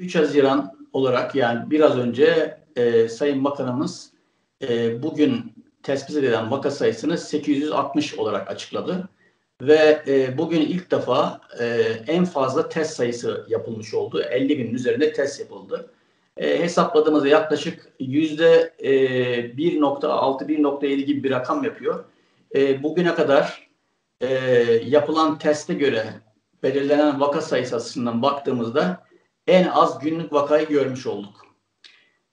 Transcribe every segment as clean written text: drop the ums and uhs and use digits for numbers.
3 Haziran olarak yani biraz önce Sayın Bakanımız bugün tespit edilen vaka sayısını 860 olarak açıkladı. Ve bugün ilk defa en fazla test sayısı yapılmış oldu. 50 binin üzerinde test yapıldı. Hesapladığımızda yaklaşık %1.6-1.7 gibi bir rakam yapıyor. Bugüne kadar yapılan teste göre belirlenen vaka sayısı açısından baktığımızda en az günlük vakayı görmüş olduk.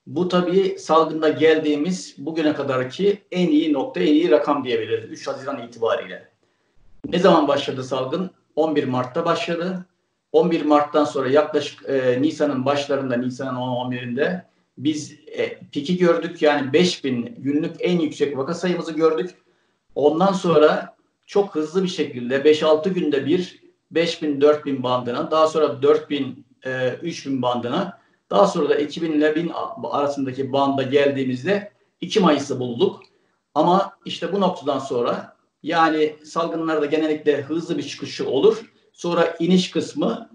Bu tabii salgında geldiğimiz bugüne kadarki en iyi nokta, en iyi rakam diyebiliriz 3 Haziran itibariyle. Ne zaman başladı salgın? 11 Mart'ta başladı. 11 Mart'tan sonra yaklaşık Nisan'ın başlarında, Nisan'ın 10-11'inde biz piki gördük. Yani 5000 günlük en yüksek vaka sayımızı gördük. Ondan sonra çok hızlı bir şekilde 5-6 günde bir 5000-4000 bandına, daha sonra 4000-3000 bandına, daha sonra da 2000 ile 1000 arasındaki banda geldiğimizde 2 Mayıs'ı bulduk. Ama işte bu noktadan sonra yani salgınlarda genellikle hızlı bir çıkışı olur. Sonra iniş kısmı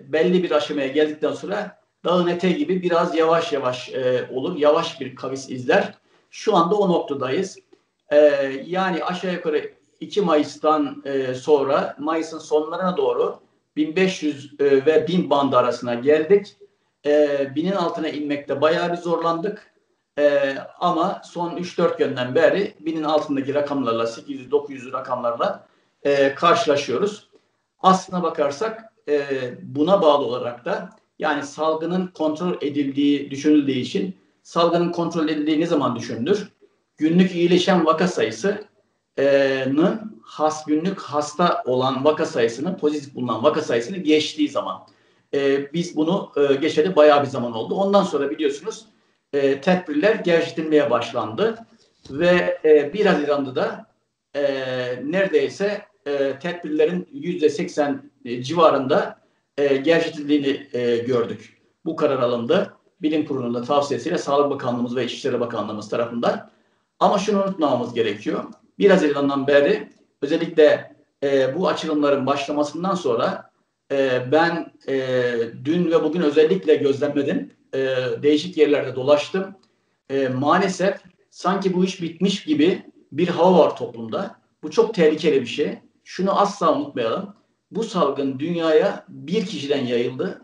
belli bir aşamaya geldikten sonra dağın eteği gibi biraz yavaş yavaş olur. Yavaş bir kavis izler. Şu anda o noktadayız. Yani aşağı yukarı 2 Mayıs'tan sonra Mayıs'ın sonlarına doğru 1500 ve 1000 bandı arasına geldik. 1000'in altına inmekte bayağı bir zorlandık. Ama son 3-4 günden beri 1000'in altındaki rakamlarla 800-900 rakamlarla karşılaşıyoruz. Aslına bakarsak buna bağlı olarak da yani salgının kontrol edildiği düşünüldüğü için salgının kontrol edildiği ne zaman düşünülür? Günlük iyileşen vaka sayısının günlük hasta olan vaka sayısının pozitif bulunan vaka sayısını geçtiği zaman. Biz bunu geçeli bayağı bir zaman oldu. Ondan sonra biliyorsunuz tedbirler gevşetilmeye başlandı ve 1 Haziran'da da neredeyse tedbirlerin %80 civarında gevşetildiğini gördük. Bu karar alındı. Bilim Kurulu'nun da tavsiyesiyle Sağlık Bakanlığımız ve İçişleri Bakanlığımız tarafından. Ama şunu unutmamamız gerekiyor. 1 Haziran'dan beri özellikle bu açılımların başlamasından sonra ben dün ve bugün özellikle gözlemledim. Değişik yerlerde dolaştım. Maalesef sanki bu iş bitmiş gibi bir hava var toplumda. Bu çok tehlikeli bir şey. Şunu asla unutmayalım. Bu salgın dünyaya bir kişiden yayıldı.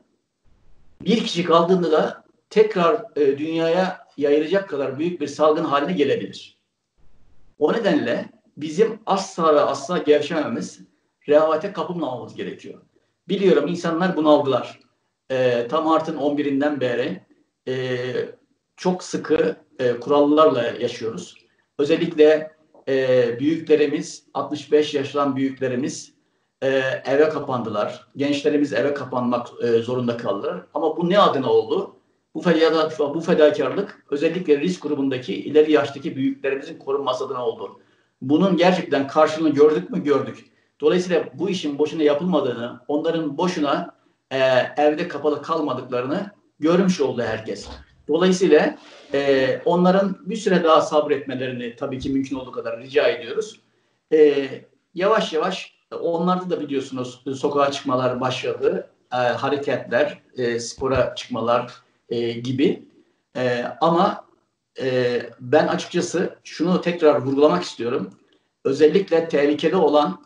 Bir kişi kaldığında da tekrar dünyaya yayılacak kadar büyük bir salgın haline gelebilir. O nedenle bizim asla ve asla gevşememiz, rehavete kapılmamamız gerekiyor. Biliyorum insanlar bunaldılar. Tam Mart'ın 11'inden beri çok sıkı kurallarla yaşıyoruz. Özellikle büyüklerimiz, 65 yaşından büyüklerimiz eve kapandılar. Gençlerimiz eve kapanmak zorunda kaldılar. Ama bu ne adına oldu? Bu fedakarlık özellikle risk grubundaki ileri yaştaki büyüklerimizin korunması adına oldu. Bunun gerçekten karşılığını gördük mü? Gördük. Dolayısıyla bu işin boşuna yapılmadığını, onların boşuna evde kapalı kalmadıklarını görmüş oldu herkes. Dolayısıyla onların bir süre daha sabretmelerini tabii ki mümkün olduğu kadar rica ediyoruz. Yavaş yavaş onlarda da biliyorsunuz sokağa çıkmalar başladı. Hareketler, spora çıkmalar gibi. Ama ben açıkçası şunu tekrar vurgulamak istiyorum. Özellikle tehlikeli olan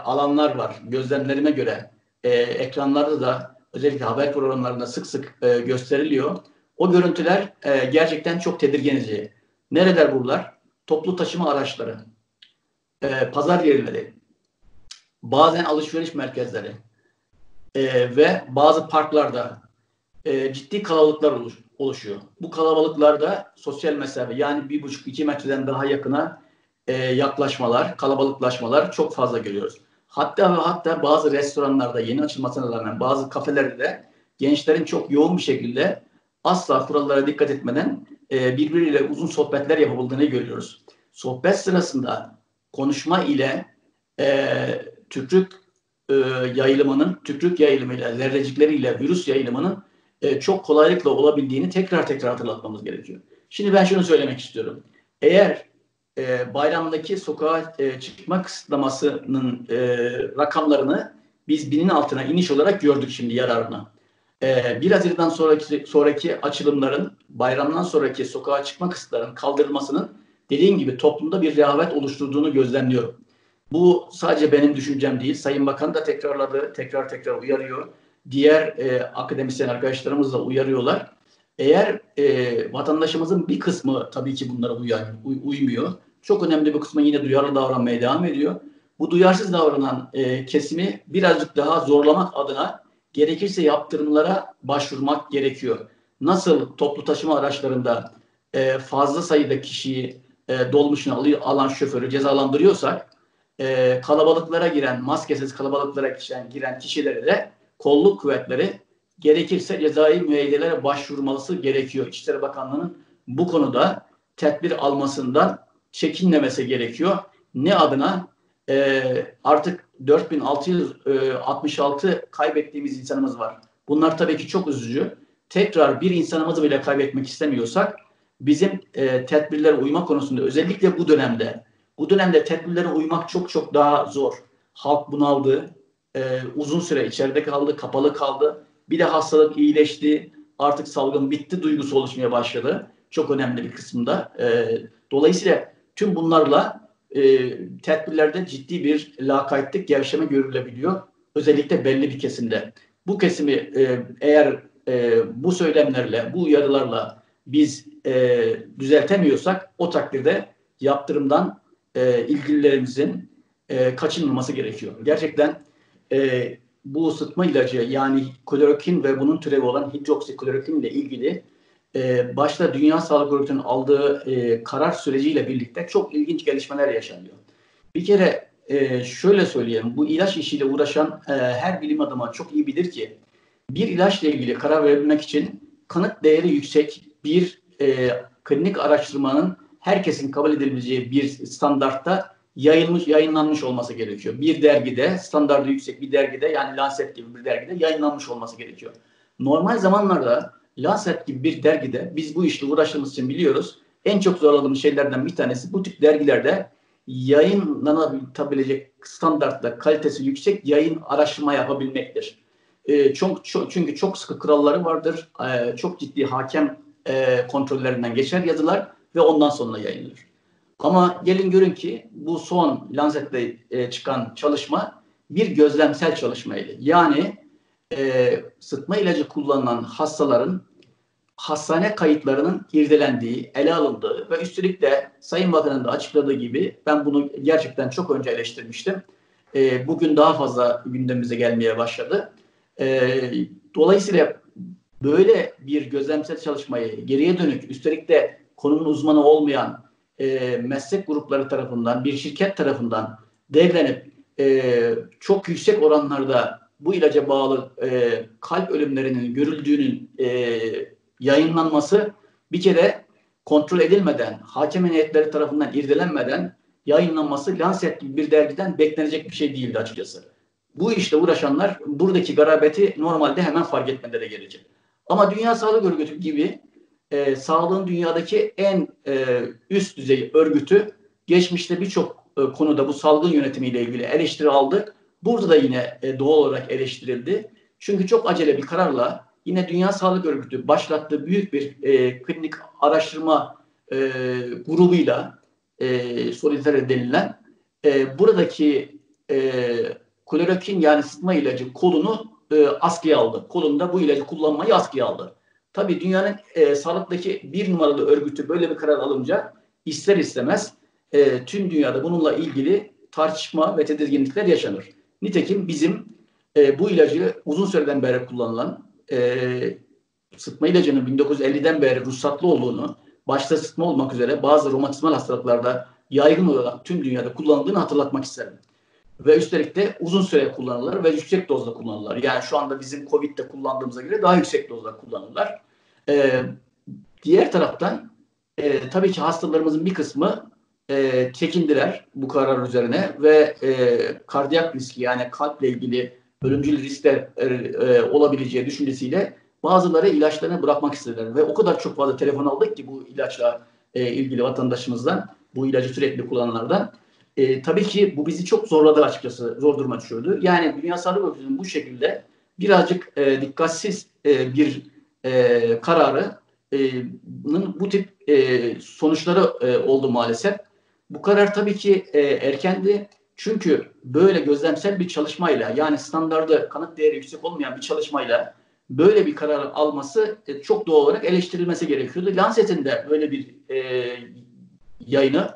alanlar var. Gözlemlerime göre ekranlarda da özellikle haber programlarında sık sık gösteriliyor. O görüntüler gerçekten çok tedirgin edici. Nereler buralar? Toplu taşıma araçları, pazar yerleri, bazen alışveriş merkezleri ve bazı parklarda ciddi kalabalıklar oluşuyor. Bu kalabalıklarda sosyal mesafe yani 1,5-2 metreden daha yakına yaklaşmalar, kalabalıklaşmalar çok fazla görüyoruz. Hatta ve hatta bazı restoranlarda yeni açılmasına rağmen bazı kafelerde de gençlerin çok yoğun bir şekilde asla kurallara dikkat etmeden birbiriyle uzun sohbetler yapıldığını görüyoruz. Sohbet sırasında konuşma ile tükürük yayılımıyla, zerrecikleriyle virüs yayılımının çok kolaylıkla olabildiğini tekrar hatırlatmamız gerekiyor. Şimdi ben şunu söylemek istiyorum. Eğer bayramdaki sokağa çıkma kısıtlamasının rakamlarını biz 1000'in altına iniş olarak gördük şimdi yararına. 1 Haziran'dan sonraki açılımların, bayramdan sonraki sokağa çıkma kısıtlarının kaldırılmasının dediğim gibi toplumda bir rehavet oluşturduğunu gözlemliyorum. Bu sadece benim düşüncem değil. Sayın Bakan da tekrarladı, tekrar uyarıyor. Diğer akademisyen arkadaşlarımız da uyarıyorlar. Eğer vatandaşımızın bir kısmı tabii ki bunlara uymuyor. Çok önemli bir kısmı yine duyarlı davranmaya devam ediyor. Bu duyarsız davranan kesimi birazcık daha zorlamak adına gerekirse yaptırımlara başvurmak gerekiyor. Nasıl toplu taşıma araçlarında fazla sayıda kişiyi dolmuşuna alan şoförü cezalandırıyorsak, kalabalıklara giren, maskesiz kalabalıklara giren kişileri de kolluk kuvvetleri gerekirse cezai müeyyidelere başvurması gerekiyor. İçişleri Bakanlığı'nın bu konuda tedbir almasından çekinmemesi gerekiyor. Ne adına? Artık 4666 kaybettiğimiz insanımız var. Bunlar tabii ki çok üzücü. Tekrar bir insanımızı bile kaybetmek istemiyorsak bizim tedbirlere uyma konusunda özellikle bu dönemde tedbirlere uymak çok daha zor. Halk bunaldı, uzun süre içeride kaldı, kapalı kaldı. Bir de hastalık iyileşti, artık salgın bitti duygusu oluşmaya başladı. Çok önemli bir kısımda. Dolayısıyla tüm bunlarla tedbirlerde ciddi bir lakaytlık, gevşeme görülebiliyor. Özellikle belli bir kesimde. Bu kesimi eğer bu söylemlerle, bu uyarılarla biz düzeltemiyorsak o takdirde yaptırımdan ilgililerimizin kaçınılması gerekiyor. Gerçekten bu ısıtma ilacı yani klorokin ve bunun türevi olan hidroksiklorokin ile ilgili başta Dünya Sağlık Örgütü'nün aldığı karar süreciyle birlikte çok ilginç gelişmeler yaşanıyor. Bir kere şöyle söyleyeyim, bu ilaç işiyle uğraşan her bilim adamı çok iyi bilir ki bir ilaçla ilgili karar verebilmek için kanıt değeri yüksek bir klinik araştırmanın herkesin kabul edebileceği bir standartta yayınlanmış olması gerekiyor. Bir dergide, standardı yüksek bir dergide yani Lancet gibi bir dergide yayınlanmış olması gerekiyor. Normal zamanlarda Lancet gibi bir dergide biz bu işle uğraştığımız için biliyoruz. En çok zorladığımız şeylerden bir tanesi bu tip dergilerde yayınlanabilecek standartta kalitesi yüksek yayın araştırma yapabilmektir. Çünkü çok sıkı kuralları vardır. Çok ciddi hakem kontrollerinden geçer yazılar ve ondan sonra yayınlanır. Ama gelin görün ki bu son Lancet'te çıkan çalışma bir gözlemsel çalışmaydı. Yani sıtma ilacı kullanılan hastaların hastane kayıtlarının irdelendiği, ele alındığı ve üstelik de Sayın Bakan'ın da açıkladığı gibi ben bunu gerçekten çok önce eleştirmiştim. Bugün daha fazla gündemimize gelmeye başladı. Dolayısıyla böyle bir gözlemsel çalışmayı geriye dönük üstelik de konunun uzmanı olmayan meslek grupları tarafından bir şirket tarafından devrenip çok yüksek oranlarda bu ilaca bağlı kalp ölümlerinin görüldüğünün yayınlanması bir kere kontrol edilmeden, hakem heyetleri tarafından irdelenmeden yayınlanması Lancet gibi bir dergiden beklenecek bir şey değildi açıkçası. Bu işle uğraşanlar buradaki garabeti normalde hemen fark etmeleri gerekir. Ama Dünya Sağlık Örgütü gibi sağlığın dünyadaki en üst düzey örgütü geçmişte birçok konuda bu salgın yönetimiyle ilgili eleştiri aldı. Burada da yine doğal olarak eleştirildi. Çünkü çok acele bir kararla yine Dünya Sağlık Örgütü başlattığı büyük bir klinik araştırma grubuyla Solidarite denilen buradaki klorokin yani sıtma ilacı kolunu askıya aldı. Kolunda bu ilacı kullanmayı askıya aldı. Tabii dünyanın sağlıktaki bir numaralı örgütü böyle bir karar alınca ister istemez tüm dünyada bununla ilgili tartışma ve tedirginlikler yaşanır. Nitekim bizim bu ilacı uzun süreden beri kullanılan sıtma ilacının 1950'den beri ruhsatlı olduğunu, başta sıtma olmak üzere bazı romatizmal hastalıklarda yaygın olarak tüm dünyada kullanıldığını hatırlatmak isterim. Ve üstelik de uzun süre kullanılır ve yüksek dozda kullanılır. Yani şu anda bizim Covid'de kullandığımıza göre daha yüksek dozda kullanılır. Diğer taraftan tabii ki hastalarımızın bir kısmı çekindiler bu karar üzerine ve kardiyak riski yani kalple ilgili ölümcül riskler olabileceği düşüncesiyle bazıları ilaçlarını bırakmak istediler. Ve o kadar çok fazla telefon aldık ki bu ilaçla ilgili vatandaşımızdan, bu ilacı sürekli kullananlardan. Tabii ki bu bizi çok zorladı açıkçası, zor duruma düşürdü. Yani Dünya Sağlık Örgütü'nün bu şekilde birazcık dikkatsiz bir kararı bu tip sonuçları oldu maalesef. Bu karar tabii ki erkendi. Çünkü böyle gözlemsel bir çalışmayla, yani standardı, kanıt değeri yüksek olmayan bir çalışmayla böyle bir karar alması çok doğal olarak eleştirilmesi gerekiyordu. Lancet'in de böyle bir yayını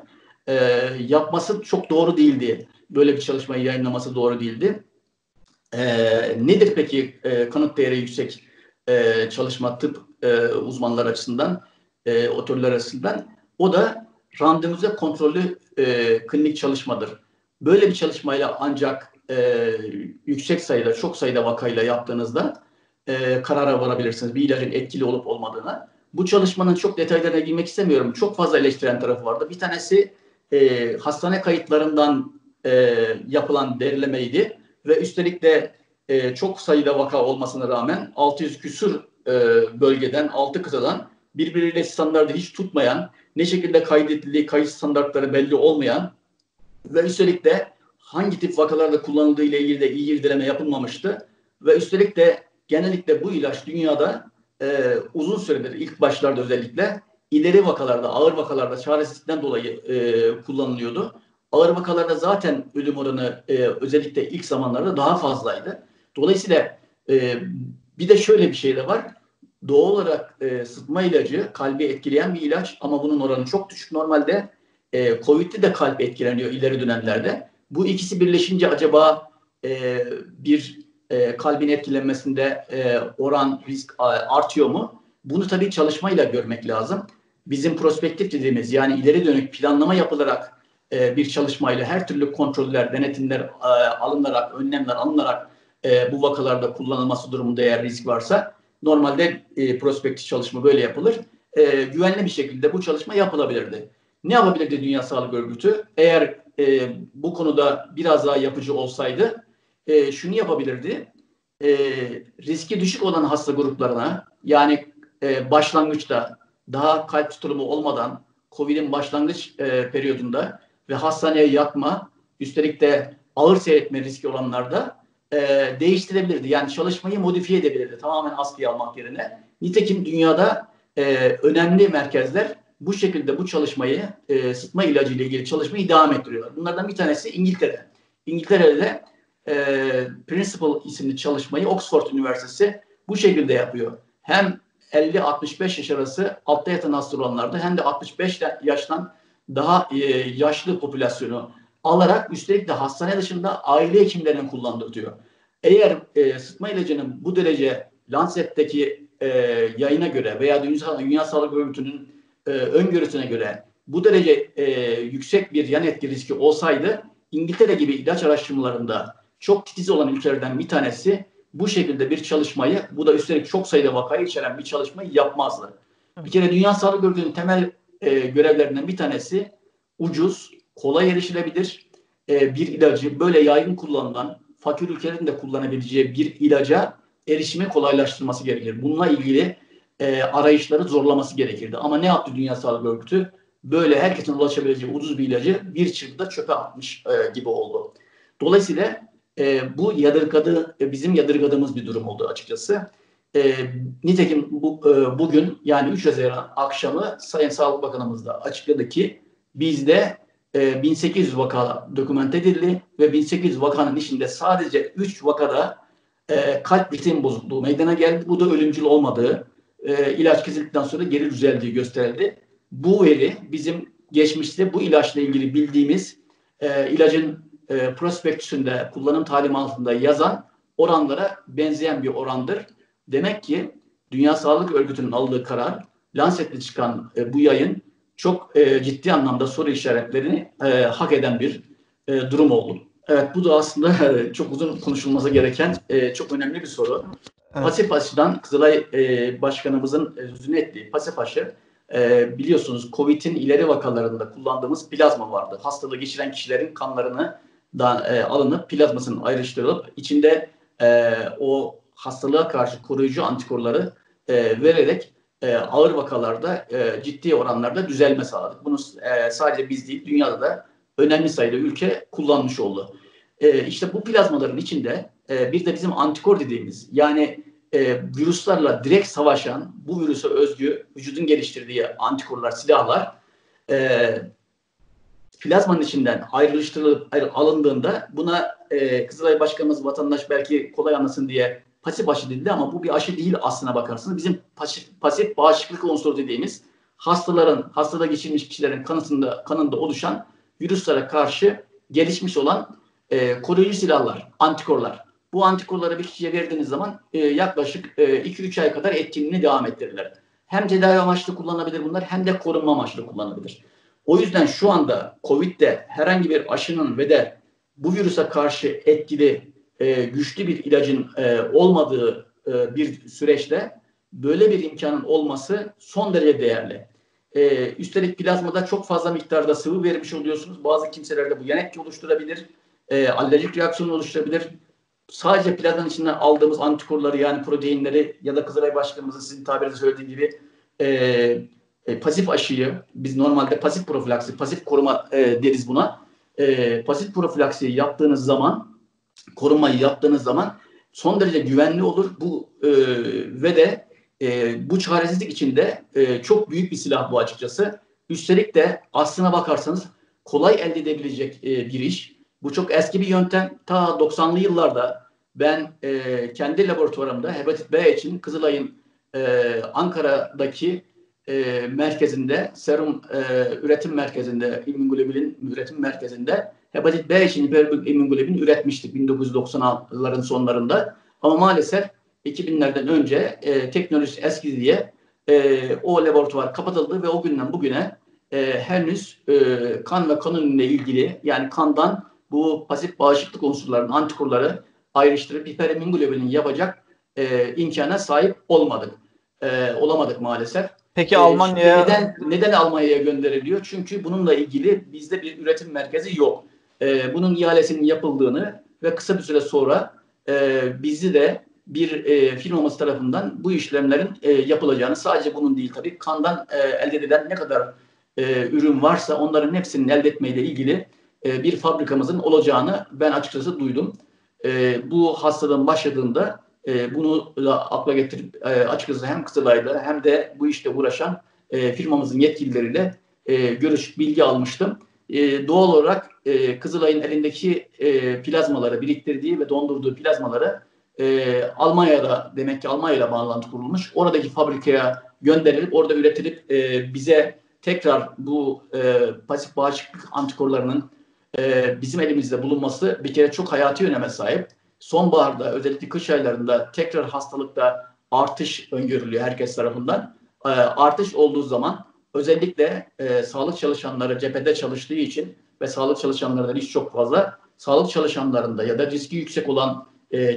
yapması çok doğru değildi. Böyle bir çalışmayı yayınlaması doğru değildi. Nedir peki kanıt değeri yüksek çalışma tıp uzmanlar açısından, otörler açısından? O da randomize kontrollü klinik çalışmadır. Böyle bir çalışmayla ancak yüksek sayıda, çok sayıda vakayla yaptığınızda karara varabilirsiniz bir ilacın etkili olup olmadığına. Bu çalışmanın çok detaylarına girmek istemiyorum. Çok fazla eleştiren tarafı vardı. Bir tanesi hastane kayıtlarından yapılan derilemeydi ve üstelik de çok sayıda vaka olmasına rağmen 600 küsur bölgeden, 6 kıtadan birbiriyle standartı hiç tutmayan, ne şekilde kaydedildiği, kayıt standartları belli olmayan ve üstelik de hangi tip vakalarda kullanıldığı ile ilgili de iyi irdeleme yapılmamıştı. Ve üstelik de genellikle bu ilaç dünyada uzun süredir, ilk başlarda özellikle ileri vakalarda, ağır vakalarda çaresizlikten dolayı kullanılıyordu. Ağır vakalarda zaten ölüm oranı özellikle ilk zamanlarda daha fazlaydı. Dolayısıyla bir de şöyle bir şey de var. Doğal olarak sıtma ilacı kalbi etkileyen bir ilaç ama bunun oranı çok düşük. Normalde COVID'de de kalp etkileniyor ileri dönemlerde. Bu ikisi birleşince acaba bir kalbin etkilenmesinde oran, risk artıyor mu? Bunu tabii çalışmayla görmek lazım. Bizim prospektif dediğimiz, yani ileri dönük planlama yapılarak bir çalışmayla her türlü kontroller, denetimler alınarak, önlemler alınarak bu vakalarda kullanılması durumunda eğer risk varsa normalde prospektif çalışma böyle yapılır. Güvenli bir şekilde bu çalışma yapılabilirdi. Ne yapabilirdi Dünya Sağlık Örgütü? Eğer bu konuda biraz daha yapıcı olsaydı şunu yapabilirdi. Riski düşük olan hasta gruplarına, yani başlangıçta daha kalp tutulumu olmadan COVID'in başlangıç periyodunda ve hastaneye yatma, üstelik de ağır seyretme riski olanlarda değiştirebilirdi. Yani çalışmayı modifiye edebilirdi. Tamamen askıya almak yerine. Nitekim dünyada önemli merkezler bu şekilde bu çalışmayı, sıtma ilacı ile ilgili çalışmayı devam ettiriyorlar. Bunlardan bir tanesi İngiltere. İngiltere'de Principle isimli çalışmayı Oxford Üniversitesi bu şekilde yapıyor. Hem 50-65 yaş arası altta yatan hasta olanlarda hem de 65 yaştan daha yaşlı popülasyonu alarak üstelik de hastane dışında aile hekimlerinin kullandırtıyor. Eğer sıtma ilacının bu derece Lancet'teki yayına göre veya Dünya Sağlık Örgütü'nün öngörüsüne göre bu derece yüksek bir yan etki riski olsaydı İngiltere gibi ilaç araştırmalarında çok titiz olan ülkelerden bir tanesi bu şekilde bir çalışmayı, bu da üstelik çok sayıda vakayı içeren bir çalışmayı yapmazdı. Bir kere Dünya Sağlık Örgütü'nün temel görevlerinden bir tanesi ucuz, kolay erişilebilir bir ilacı böyle yaygın kullanılan, fakir ülkelerin de kullanabileceği bir ilaca erişimi kolaylaştırması gerekir. Bununla ilgili arayışları zorlaması gerekirdi. Ama ne yaptı Dünya Sağlık Örgütü? Böyle herkesin ulaşabileceği ucuz bir ilacı bir çırpıda çöpe atmış gibi oldu. Dolayısıyla bu bizim yadırgadığımız bir durum oldu açıkçası. Nitekim bugün yani 3 Haziran akşamı Sayın Sağlık Bakanımız da açıkladı ki bizde 1800 vaka dokümente edildi ve 1800 vakanın içinde sadece 3 vakada kalp ritim bozukluğu meydana geldi. Bu da ölümcül olmadığı, ilaç kesildikten sonra geri düzeldiği gösterildi. Bu veri bizim geçmişte bu ilaçla ilgili bildiğimiz ilacın prospektüsünde, kullanım talimatında yazan oranlara benzeyen bir orandır. Demek ki Dünya Sağlık Örgütü'nün aldığı karar, Lancet'te çıkan bu yayın çok ciddi anlamda soru işaretlerini hak eden bir durum oldu. Evet, bu da aslında çok uzun konuşulması gereken çok önemli bir soru. Evet. Pasif aşıdan Kızılay Başkanımızın sözünü ettiği pasif aşı biliyorsunuz COVID'in ileri vakalarında kullandığımız plazma vardı. Hastalığı geçiren kişilerin kanlarını da alınıp plazmasının ayrıştırılıp içinde o hastalığa karşı koruyucu antikorları vererek ağır vakalarda ciddi oranlarda düzelme sağladık. Bunu sadece biz değil, dünyada da önemli sayıda ülke kullanmış oldu. İşte bu plazmaların içinde bir de bizim antikor dediğimiz, yani virüslerle direkt savaşan, bu virüse özgü vücudun geliştirdiği antikorlar, silahlar plazmanın içinden ayrılıştırılıp alındığında buna Kızılay Başkanımız, vatandaş belki kolay anlasın diye pasif aşı dedi, ama bu bir aşı değil aslına bakarsınız. Bizim pasif bağışıklık unsuru dediğimiz hastalığa geçirmiş kişilerin kanında oluşan virüslere karşı gelişmiş olan koruyucu silahlar, antikorlar. Bu antikorları bir kişiye verdiğiniz zaman yaklaşık 2-3 ay kadar etkinliğini devam ettirirler. Hem tedavi amaçlı kullanılabilir bunlar, hem de korunma amaçlı kullanılabilir. O yüzden şu anda COVID'de herhangi bir aşının ve de bu virüse karşı etkili, güçlü bir ilacın olmadığı bir süreçte böyle bir imkanın olması son derece değerli. Üstelik plazmada çok fazla miktarda sıvı vermiş oluyorsunuz. Bazı kimselerde bu yan etki oluşturabilir, alerjik reaksiyon oluşturabilir. Sadece plazmanın içinden aldığımız antikorları, yani proteinleri ya da Kızılay Başkanımızın sizin tabirinize söylediği gibi pasif aşıyı, biz normalde pasif profilaksi, pasif koruma deriz buna. Pasif profilaksiyi yaptığınız zaman, korumayı yaptığınız zaman son derece güvenli olur. Ve de bu çaresizlik içinde çok büyük bir silah bu açıkçası. Üstelik de aslına bakarsanız kolay elde edebilecek bir iş. Bu çok eski bir yöntem. Ta 90'lı yıllarda ben kendi laboratuvarımda hepatit B için Kızılay'ın Ankara'daki merkezinde, serum üretim merkezinde, immunoglobulin üretim merkezinde hepatit B için immunoglobulin üretmiştik 1990'ların sonlarında. Ama maalesef 2000'lerden önce teknolojisi eski diye o laboratuvar kapatıldı ve o günden bugüne henüz kan ve kanunla ilgili, yani kandan bu pasif bağışıklık unsurlarının antikorları ayrıştırıp hiperimmunoglobulin yapacak imkana sahip olamadık maalesef. Peki Almanya'ya neden Almanya'ya gönderiliyor? Çünkü bununla ilgili bizde bir üretim merkezi yok. Bunun ihalesinin yapıldığını ve kısa bir süre sonra bizi de bir firmamız tarafından bu işlemlerin yapılacağını, sadece bunun değil tabii, kandan elde edilen ne kadar ürün varsa onların hepsinin elde etmeyle ilgili bir fabrikamızın olacağını ben açıkçası duydum. Bu hastalığın başladığında bunu da akla getirip açıkçası hem Kızılay'da hem de bu işte uğraşan firmamızın yetkilileriyle görüşüp bilgi almıştım. Doğal olarak Kızılay'ın elindeki plazmaları, biriktirdiği ve dondurduğu plazmaları Almanya'da, demek ki Almanya'yla bağlantı kurulmuş. Oradaki fabrikaya gönderilip, orada üretilip bize tekrar bu pasif bağışıklık antikorlarının bizim elimizde bulunması bir kere çok hayati öneme sahip. Sonbaharda, özellikle kış aylarında tekrar hastalıkta artış öngörülüyor herkes tarafından. Artış olduğu zaman özellikle sağlık çalışanları cephede çalıştığı için ve sağlık çalışanlarından hiç çok fazla, sağlık çalışanlarında ya da riski yüksek olan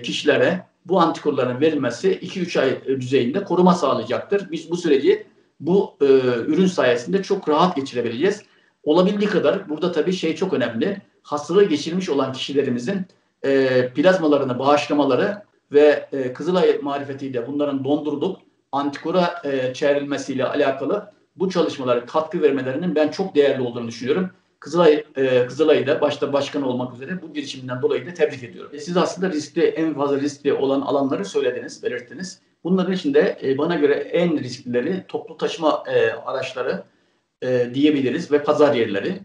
kişilere bu antikorların verilmesi 2-3 ay düzeyinde koruma sağlayacaktır. Biz bu süreci bu ürün sayesinde çok rahat geçirebileceğiz. Olabildiği kadar burada tabii çok önemli. Hastalığı geçirmiş olan kişilerimizin plazmalarını bağışlamaları ve Kızılay marifetiyle bunların dondurulup antikora çevrilmesiyle alakalı bu çalışmalara katkı vermelerinin ben çok değerli olduğunu düşünüyorum. Kızılay'ı da başta başkan olmak üzere bu girişiminden dolayı da tebrik ediyorum. Siz aslında en fazla riskli olan alanları belirttiniz. Bunların içinde bana göre en risklileri toplu taşıma araçları diyebiliriz ve pazar yerleri.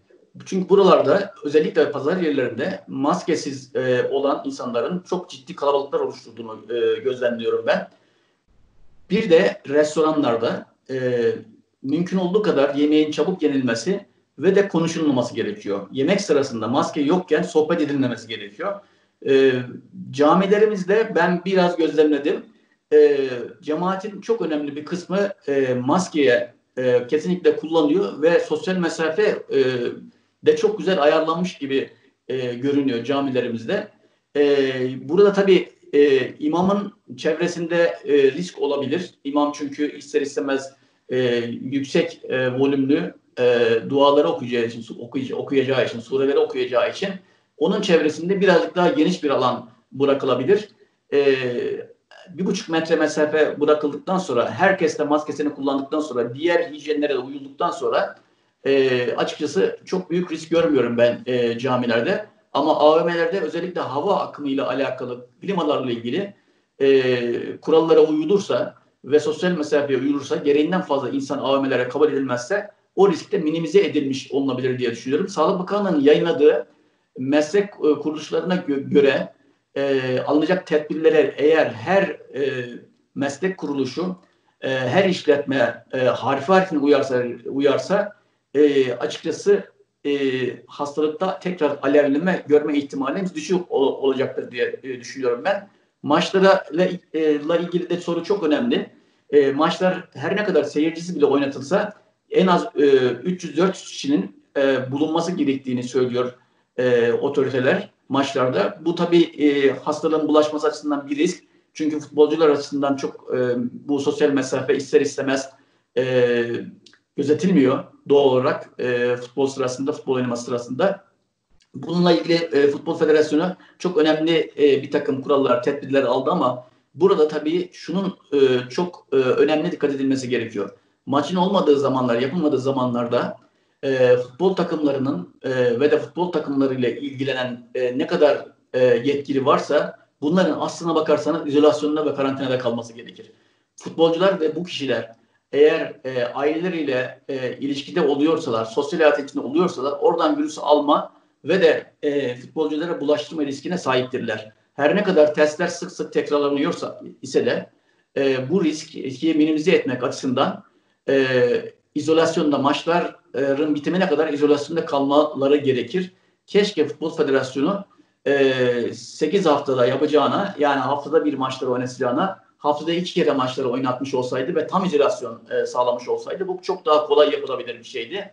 Çünkü buralarda, özellikle pazar yerlerinde maskesiz olan insanların çok ciddi kalabalıklar oluşturduğunu gözlemliyorum ben. Bir de restoranlarda mümkün olduğu kadar yemeğin çabuk yenilmesi ve de konuşulmaması gerekiyor. Yemek sırasında maske yokken sohbet edilmemesi gerekiyor. Camilerimizde ben biraz gözlemledim. Cemaatin çok önemli bir kısmı maskeye kesinlikle kullanıyor ve sosyal mesafe de çok güzel ayarlanmış gibi görünüyor camilerimizde. Burada tabii imamın çevresinde risk olabilir. İmam çünkü ister istemez yüksek volümlü duaları okuyacağı için, sureleri okuyacağı için onun çevresinde birazcık daha geniş bir alan bırakılabilir. 1,5 metre mesafe bırakıldıktan sonra, herkes de maskesini kullandıktan sonra, diğer hijyenlere de uyulduktan sonra açıkçası çok büyük risk görmüyorum ben camilerde. Ama AVM'lerde özellikle hava akımıyla alakalı, klimalarla ilgili kurallara uyulursa ve sosyal mesafeye uyulursa, gereğinden fazla insan AVM'lere kabul edilmezse o risk de minimize edilmiş olunabilir diye düşünüyorum. Sağlık Bakanlığı'nın yayınladığı meslek kuruluşlarına göre alınacak tedbirlere eğer her meslek kuruluşu, her işletme harfi harfine uyarsa açıkçası hastalıkta tekrar alevlenme görme ihtimalimiz düşük olacaktır diye düşünüyorum ben. Maçlarla ilgili de soru çok önemli. Maçlar her ne kadar seyircisi bile oynatılsa en az 304 kişinin bulunması gerektiğini söylüyor otoriteler maçlarda. Bu tabii hastalığın bulaşması açısından bir risk. Çünkü futbolcular açısından çok bu sosyal mesafe ister istemez gözetilmiyor doğal olarak futbol sırasında, futbol oynaması sırasında. Bununla ilgili Futbol Federasyonu çok önemli bir takım kurallar, tedbirler aldı ama burada tabii şunun çok önemli dikkat edilmesi gerekiyor. Maçın olmadığı zamanlar, yapılmadığı zamanlarda futbol takımlarının ve de futbol takımlarıyla ilgilenen ne kadar yetkili varsa bunların aslına bakarsanız izolasyonda ve karantinada kalması gerekir. Futbolcular ve bu kişiler eğer aileleriyle ilişkide oluyorsalar, sosyal hayat içinde oluyorsalar oradan virüsü alma ve de futbolculara bulaştırma riskine sahiptirler. Her ne kadar testler sık sık tekrarlanıyorsa ise de bu riski minimize etmek açısından izolasyonda maçların bitimine kadar izolasyonda kalmaları gerekir. Keşke Futbol Federasyonu 8 haftada yapacağına, yani haftada bir maçları oynatacağına haftada 2 kere maçları oynatmış olsaydı ve tam izolasyon sağlamış olsaydı bu çok daha kolay yapılabilir bir şeydi.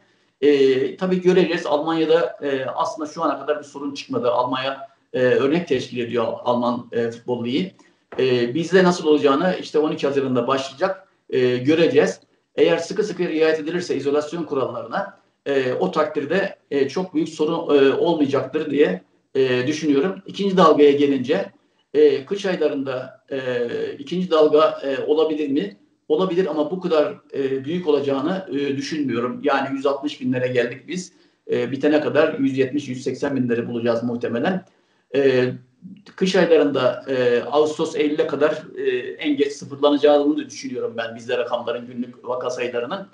Tabii göreceğiz. Almanya'da aslında şu ana kadar bir sorun çıkmadı. Almanya örnek teşkil ediyor Alman futbol ligi. Bizde nasıl olacağını işte 12 Haziran'da başlayacak. Göreceğiz. Eğer sıkı sıkı riayet edilirse izolasyon kurallarına o takdirde çok büyük sorun olmayacaktır diye düşünüyorum. İkinci dalgaya gelince kış aylarında ikinci dalga olabilir mi? Olabilir ama bu kadar büyük olacağını düşünmüyorum. Yani 160 binlere geldik biz. Bitene kadar 170-180 binleri bulacağız muhtemelen. Kış aylarında Ağustos, Eylül'e kadar en geç sıfırlanacağını düşünüyorum ben bizde rakamların, günlük vaka sayılarının.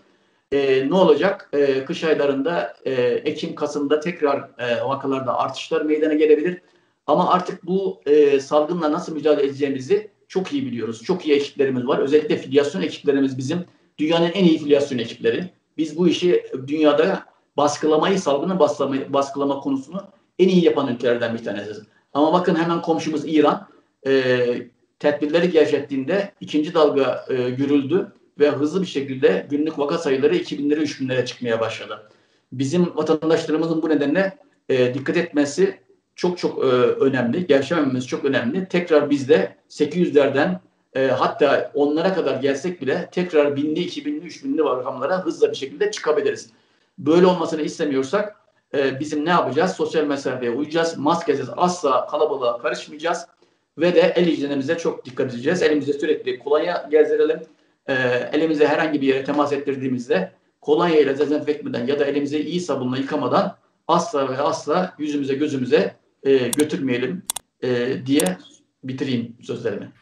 Ne olacak? Kış aylarında Ekim, Kasım'da tekrar vakalarda artışlar meydana gelebilir. Ama artık bu salgınla nasıl mücadele edeceğimizi çok iyi biliyoruz. Çok iyi ekiplerimiz var. Özellikle filyasyon ekiplerimiz bizim dünyanın en iyi filyasyon ekipleri. Biz bu işi dünyada salgını baskılama konusunu en iyi yapan ülkelerden bir tanesiyiz. Ama bakın hemen komşumuz İran tedbirleri gevşettiğinde ikinci dalga görüldü ve hızlı bir şekilde günlük vaka sayıları 2000'lere 3000'lere çıkmaya başladı. Bizim vatandaşlarımızın bu nedenle dikkat etmesi çok önemli. Gevşemememiz çok önemli. Tekrar bizde 800'lerden hatta onlara kadar gelsek bile tekrar 1000'li, 2000'li, 3000'li rakamlara hızla bir şekilde çıkabiliriz. Böyle olmasını istemiyorsak bizim ne yapacağız? Sosyal mesafeye uyacağız. Maskesiz asla kalabalığa karışmayacağız. Ve de el hijyenimize çok dikkat edeceğiz. Elimizde sürekli kolonya gezdirelim. Elimize herhangi bir yere temas ettirdiğimizde kolonya ile dezenfekmeden ya da elimizi iyi sabunla yıkamadan asla ve asla yüzümüze gözümüze götürmeyelim diye bitireyim sözlerimi.